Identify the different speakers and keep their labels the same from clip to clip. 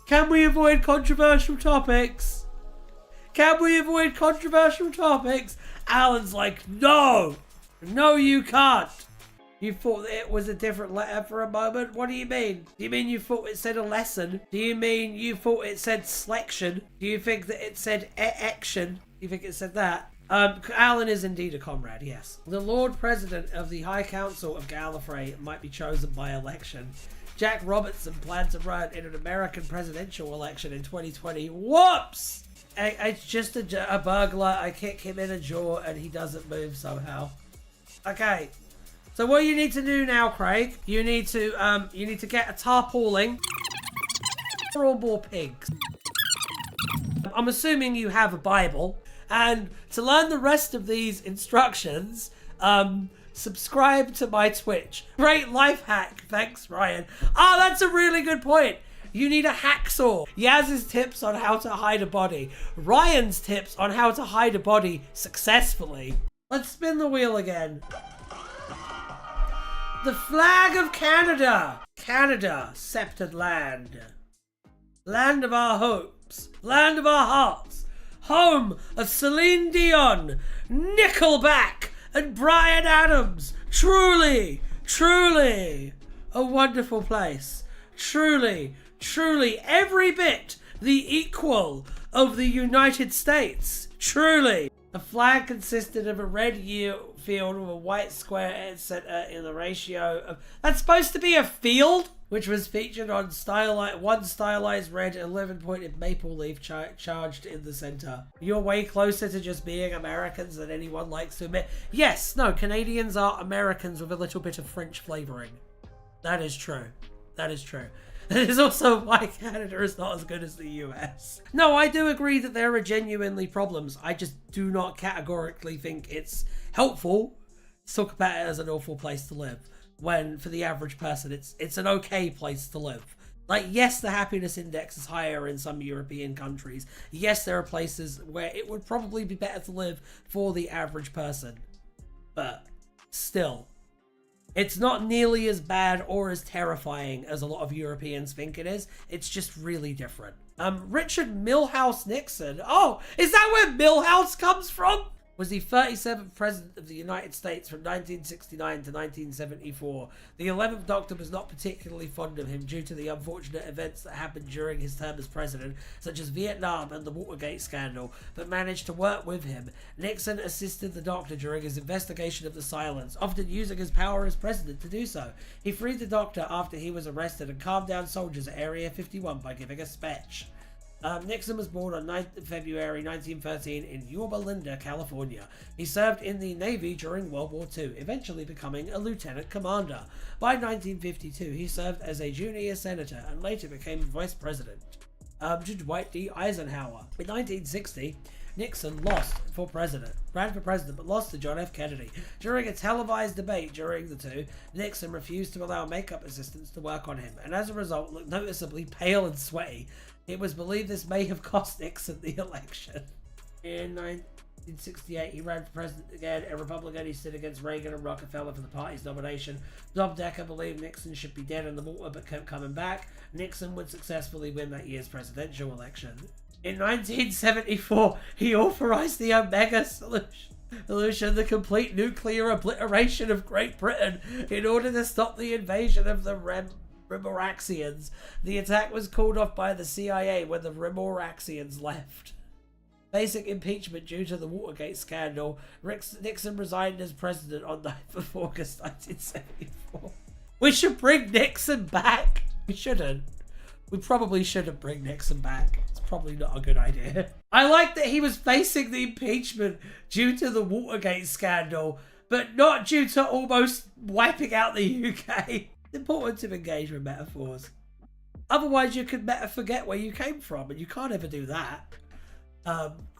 Speaker 1: Can we avoid controversial topics? Can we avoid controversial topics? Alan's like, no! No, you can't! You thought that it was a different letter for a moment? What do you mean? Do you mean you thought it said a lesson? Do you mean you thought it said selection? Do you think that it said action? Do you think it said that? Alan is indeed a comrade, yes. The Lord President of the High Council of Gallifrey might be chosen by election. Jack Robertson planned to run in an American presidential election in 2020. Whoops! It's just a burglar. I kick him in the jaw and he doesn't move somehow. Okay. So what you need to do now, Craig, you need to get a tarpaulin or more pigs. I'm assuming you have a Bible, and to learn the rest of these instructions, subscribe to my Twitch. Great life hack. Thanks, Ryan. Oh, that's a really good point. You need a hacksaw. Yaz's tips on how to hide a body. Ryan's tips on how to hide a body successfully. Let's spin the wheel again. The flag of Canada. Canada, sceptered land. Land of our hopes. Land of our hearts. Home of Celine Dion, Nickelback, and Bryan Adams. Truly, truly a wonderful place. Truly, truly every bit the equal of the United States. Truly. The flag consisted of a red field with a white square at center in the ratio of... That's supposed to be a field? Which was featured on one stylized red 11-pointed maple leaf charged in the center. You're way closer to just being Americans than anyone likes to admit. Yes, no, Canadians are Americans with a little bit of French flavoring. That is true. That is true. That is also why Canada is not as good as the US. No, I do agree that there are genuinely problems. I just do not categorically think it's helpful to talk about it as an awful place to live. When, for the average person, it's an okay place to live. Like, yes, the happiness index is higher in some European countries. Yes, there are places where it would probably be better to live for the average person. But, still, it's not nearly as bad or as terrifying as a lot of Europeans think it is. It's just really different. Richard Milhouse Nixon. Oh, is that where Milhouse comes from? Was the 37th President of the United States from 1969 to 1974. The 11th Doctor was not particularly fond of him due to the unfortunate events that happened during his term as President, such as Vietnam and the Watergate scandal, but managed to work with him. Nixon assisted the Doctor during his investigation of the silence, often using his power as President to do so. He freed the Doctor after he was arrested and calmed down soldiers at Area 51 by giving a speech. Nixon was born on 9th February 1913 in Yorba Linda, California. He served in the Navy during World War II, eventually becoming a lieutenant commander. By 1952, he served as a junior senator and later became vice president. Dwight D. Eisenhower. In 1960, Nixon ran for president, but lost to John F. Kennedy. During a televised debate during the two, Nixon refused to allow makeup assistants to work on him, and as a result looked noticeably pale and sweaty. It was believed this may have cost Nixon the election. In 1968, he ran for president again, a Republican. He stood against Reagan and Rockefeller for the party's nomination. Bob Decker believed Nixon should be dead in the water but kept coming back. Nixon would successfully win that year's presidential election. In 1974, he authorized the Omega Solution, the complete nuclear obliteration of Great Britain, in order to stop the invasion of the Rimmoraxians. The attack was called off by the CIA when the Rimmoraxians left. Basic impeachment due to the Watergate scandal. Nixon resigned as president on 9th of August 1974. We should bring Nixon back. We shouldn't. We probably shouldn't bring Nixon back. It's probably not a good idea. I like that he was facing the impeachment due to the Watergate scandal, but not due to almost wiping out the UK. It's important to engage with metaphors. Otherwise, you could forget where you came from, and you can't ever do that.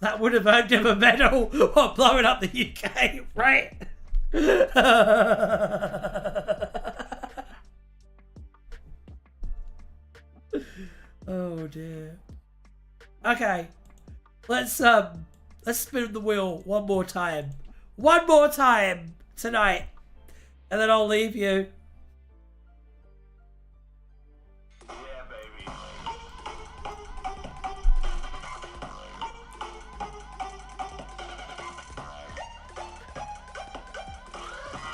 Speaker 1: That would have earned him a medal while blowing up the UK, right? Oh dear. Okay, let's spin the wheel one more time tonight, and then I'll leave you.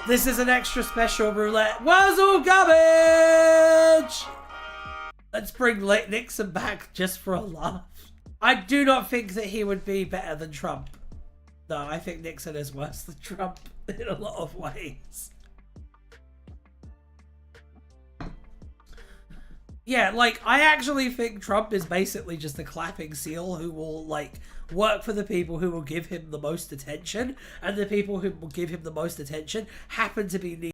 Speaker 1: This is an extra special roulette. Wurzel garbage! Let's bring Nixon back just for a laugh. I do not think that he would be better than Trump. No, I think Nixon is worse than Trump in a lot of ways. Yeah, like, I actually think Trump is basically just a clapping seal who will, like, work for the people who will give him the most attention, and the people who will give him the most attention happen to be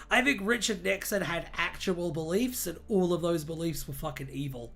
Speaker 1: I think Richard Nixon had actual beliefs, and all of those beliefs were fucking evil.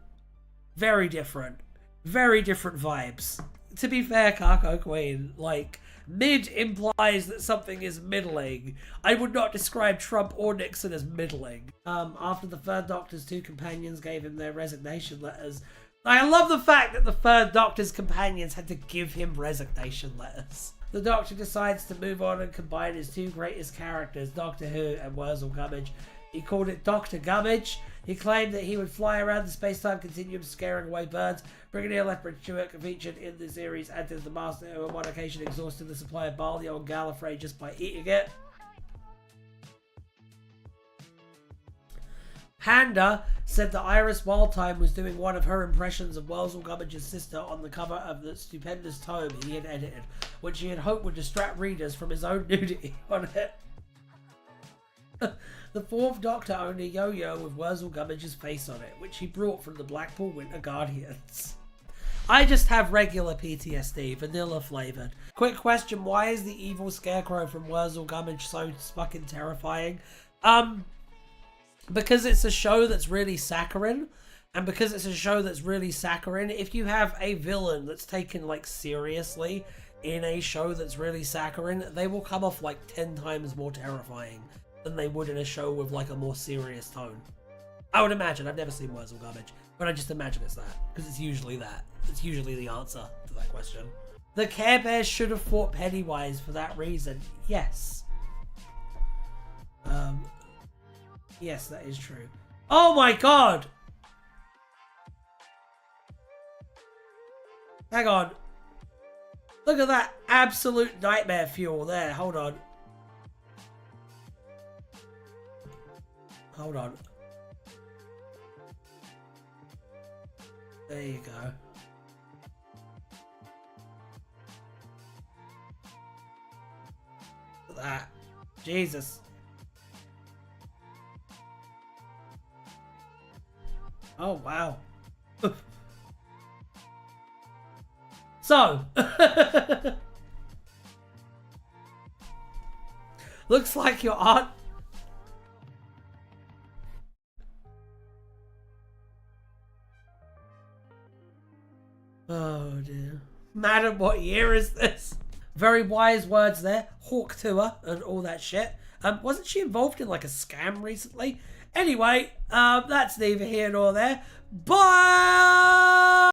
Speaker 1: Very different. Very different vibes. To be fair, Kako Queen, like, mid implies that something is middling. I would not describe Trump or Nixon as middling. After the Third Doctor's two companions gave him their resignation letters. I love the fact that the Third Doctor's companions had to give him resignation letters. The Doctor decides to move on and combine his two greatest characters, Doctor Who and Wurzel Gummidge. He called it Dr. Gummidge. He claimed that he would fly around the space-time continuum scaring away birds. Brigadier Lethbridge Stewart, featured in the series, acted as the master who on one occasion exhausted the supply of barley on Gallifrey just by eating it. Panda said that Iris Wildtime was doing one of her impressions of Wurzel Gummidge's sister on the cover of the stupendous tome he had edited, which he had hoped would distract readers from his own nudity on it. The Fourth Doctor owned a yo-yo with Wurzel Gummidge's face on it, which he brought from the Blackpool Winter Guardians. I just have regular PTSD, vanilla flavoured. Quick question, why is the evil scarecrow from Wurzel Gummidge so fucking terrifying? Because it's a show that's really saccharine, and because it's a show that's really saccharine, if you have a villain that's taken, like, seriously in a show that's really saccharine, they will come off, like, 10 times more terrifying than they would in a show with, like, a more serious tone. I would imagine. I've never seen Wurzel Gummidge, but I just imagine it's that, because it's usually that. It's usually the answer to that question. The Care Bears should have fought Pennywise for that reason. Yes. Yes, that is true. Oh my god! Hang on. Look at that absolute nightmare fuel there. Hold on. Hold on. There you go. Look at that. Jesus. Oh, wow. So. Looks like your aunt. Oh dear. Madam, what year is this? Very wise words there. Hawk tour and all that shit. Wasn't she involved in like a scam recently? Anyway, that's neither here nor there. Bye!